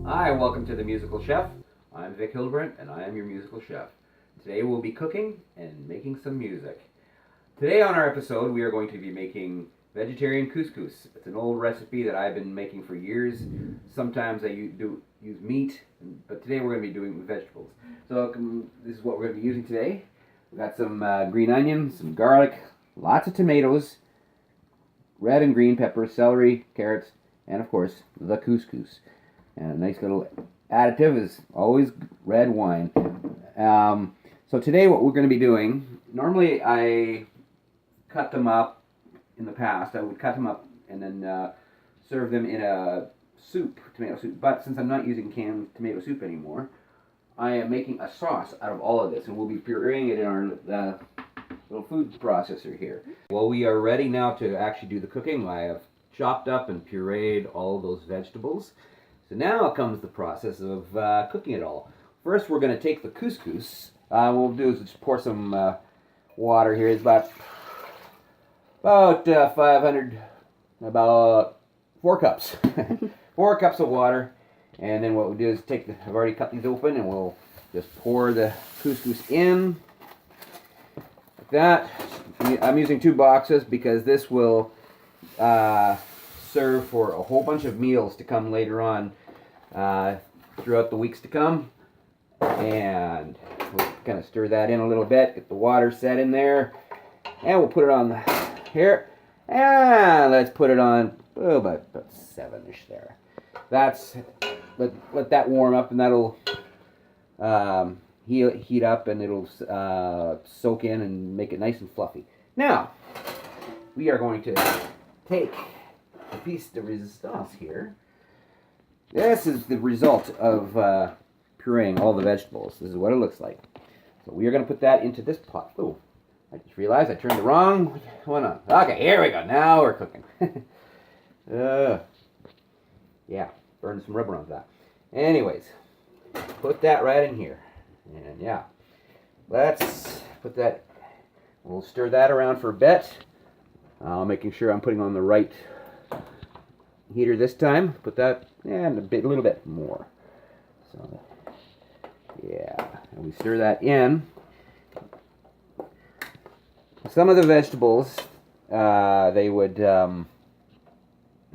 Hi, welcome to The Musical Chef. I'm Vic Hildebrandt and I am your musical chef. Today we'll be cooking and making some music. Today on our episode we are going to be making vegetarian couscous. It's an old recipe that I've been making for years. Sometimes I use meat, but today we're going to be doing vegetables. So this is what we're going to be using today. We've got some green onions, some garlic, lots of tomatoes, red and green peppers, celery, carrots, and of course the couscous. And a nice little additive is always red wine. So today what we're going to be doing, normally I cut them up in the past. I would cut them up and then serve them in a soup, tomato soup. But since I'm not using canned tomato soup anymore, I am making a sauce out of all of this. And we'll be pureeing it in our little food processor here. Well, we are ready now to actually do the cooking. I have chopped up and pureed all of those vegetables. So now comes the process of cooking it all. First, we're going to take the couscous. What we'll do is just pour some water here. It's about 4 cups. 4 cups of water. And then what we'll do is I've already cut these open, and we'll just pour the couscous in. Like that. I'm using 2 boxes because this will serve for a whole bunch of meals to come later on throughout the weeks to come. And we'll kind of stir that in a little bit, get the water set in there, and we'll put it on here, and let's put it on about 7-ish there. Let that warm up, and that'll heat up, and it'll soak in and make it nice and fluffy. Now we are going to take a piece de resistance here. This is the result of pureeing all the vegetables. This is what it looks like. So we are going to put that into this pot. Oh, I just realized I turned the wrong one on. Okay, here we go. Now we're cooking. Yeah, burned some rubber onto that. Anyways, put that right in here. And yeah, let's put that, we'll stir that around for a bit. Making sure I'm putting on the right heater this time. Put that and a little bit more. So yeah, and we stir that in. Some of the vegetables they would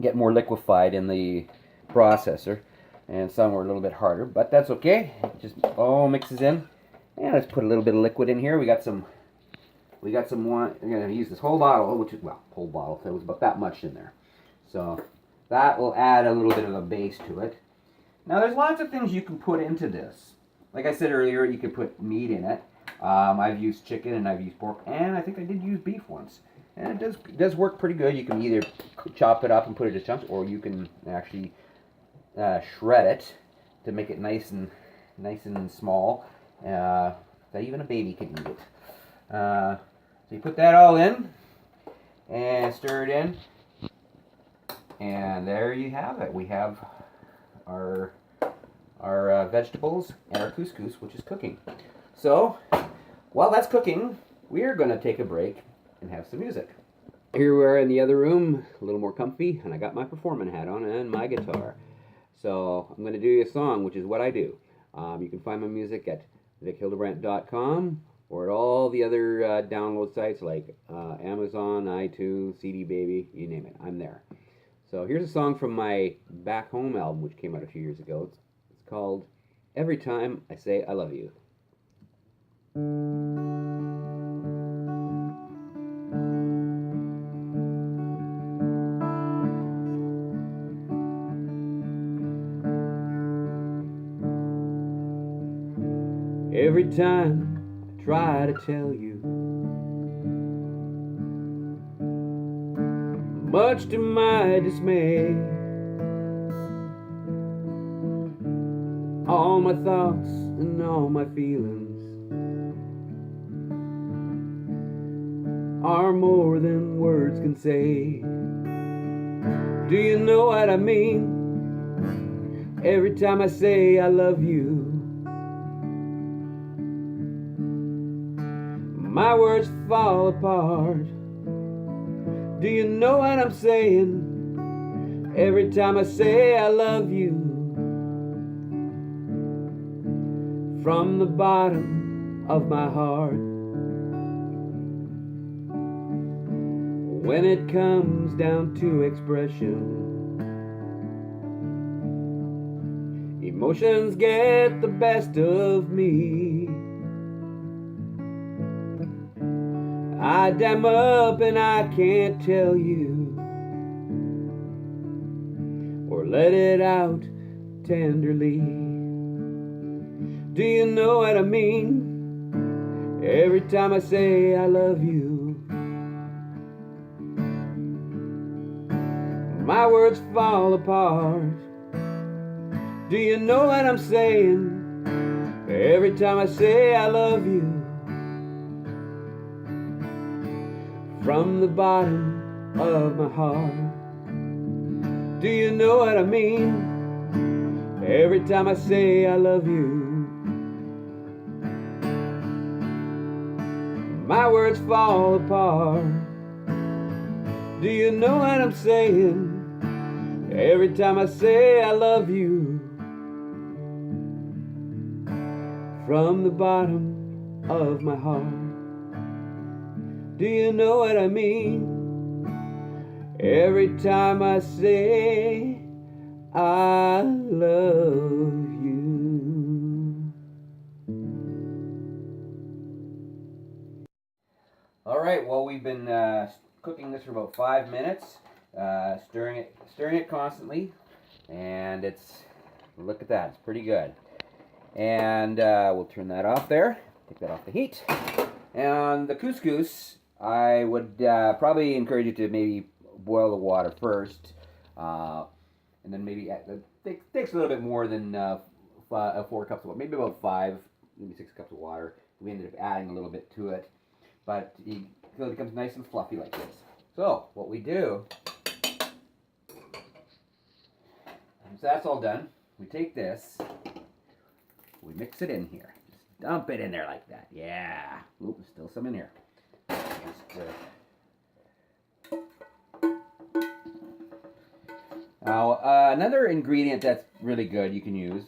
get more liquefied in the processor, and some were a little bit harder, but that's okay. It just all mixes in. And let's put a little bit of liquid in here. We got some wine. I'm going to use this whole bottle, which is, well, whole bottle. There was about that much in there. So that will add a little bit of a base to it. Now there's lots of things you can put into this. Like I said earlier, you can put meat in it. I've used chicken and I've used pork, and I think I did use beef once. And it does work pretty good. You can either chop it up and put it in chunks, or you can actually shred it to make it nice and small. That even a baby can eat it. So you put that all in and stir it in, and there you have it. We have our vegetables and our couscous, which is cooking. So while that's cooking, we're going to take a break and have some music. Here we are in the other room, a little more comfy, and I got my performance hat on and my guitar. So I'm going to do a song, which is what I do. You can find my music at vichildebrandt.com or at all the other download sites like Amazon, iTunes, CD Baby, you name it. I'm there. So here's a song from my Back Home album, which came out a few years ago. It's called Every Time I Say I Love You. Every time I try to tell you, much to my dismay, all my thoughts and all my feelings are more than words can say. Do you know what I mean? Every time I say I love you, my words fall apart. Do you know what I'm saying? Every time I say I love you, from the bottom of my heart. When it comes down to expression, emotions get the best of me. I dam up and I can't tell you, or let it out tenderly. Do you know what I mean? Every time I say I love you, my words fall apart. Do you know what I'm saying? Every time I say I love you, from the bottom of my heart. Do you know what I mean? Every time I say I love you, my words fall apart. Do you know what I'm saying? Every time I say I love you, from the bottom of my heart. Do you know what I mean? Every time I say I love you. All right, well, we've been cooking this for about 5 minutes, stirring it constantly, and look at that, it's pretty good. And we'll turn that off there, take that off the heat. And the couscous, I would probably encourage you to maybe boil the water first, and then maybe it takes a little bit more than 4 cups of water, maybe about 5, maybe 6 cups of water. We ended up adding a little bit to it, but until it becomes nice and fluffy like this. So what we do, once that's all done, we take this, we mix it in here. Just dump it in there like that. Yeah. Oop, there's still some in here. Now, another ingredient that's really good you can use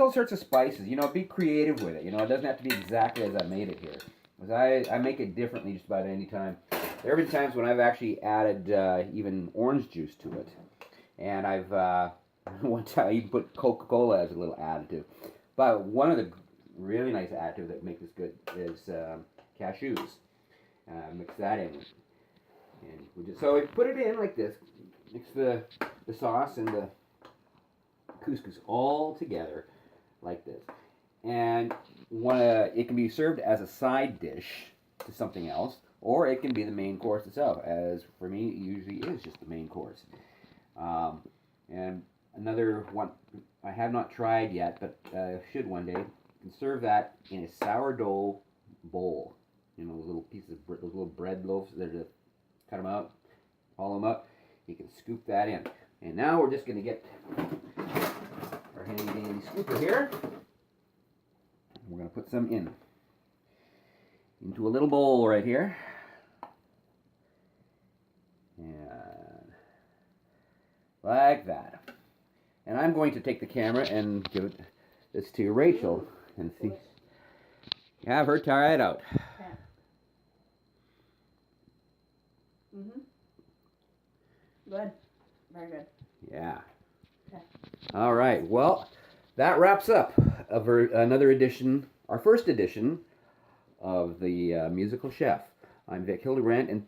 all sorts of spices. You know, be creative with it. You know, it doesn't have to be exactly as I made it here. Because I make it differently just about any time. There have been times when I've actually added even orange juice to it. And I've, one time I even put Coca-Cola as a little additive. But one of the really nice additives that make this good is cashews. Mix that in. And so we put it in like this. Mix the sauce and the couscous all together like this. And it can be served as a side dish to something else, or it can be the main course itself, as for me it usually is just the main course. And another one I have not tried yet, but should one day, you can serve that in a sourdough bowl. You know, those little pieces of those little bread loaves, they're just cut them out, hollow them up. You can scoop that in. And now we're just going to get our handy dandy scooper here. We're going to put some into a little bowl right here. And like that. And I'm going to take the camera and give this to Rachel and see. Have her try it out. Good. Very good. Yeah. Okay. All right. Well, that wraps up another edition, our first edition of the Musical Chef. I'm Vic Hildebrandt, and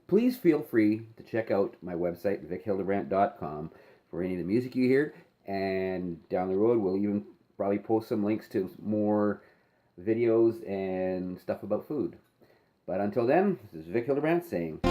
please feel free to check out my website, vichildebrandt.com, for any of the music you hear. And down the road, we'll even probably post some links to more videos and stuff about food. But until then, this is Vic Hildebrandt saying...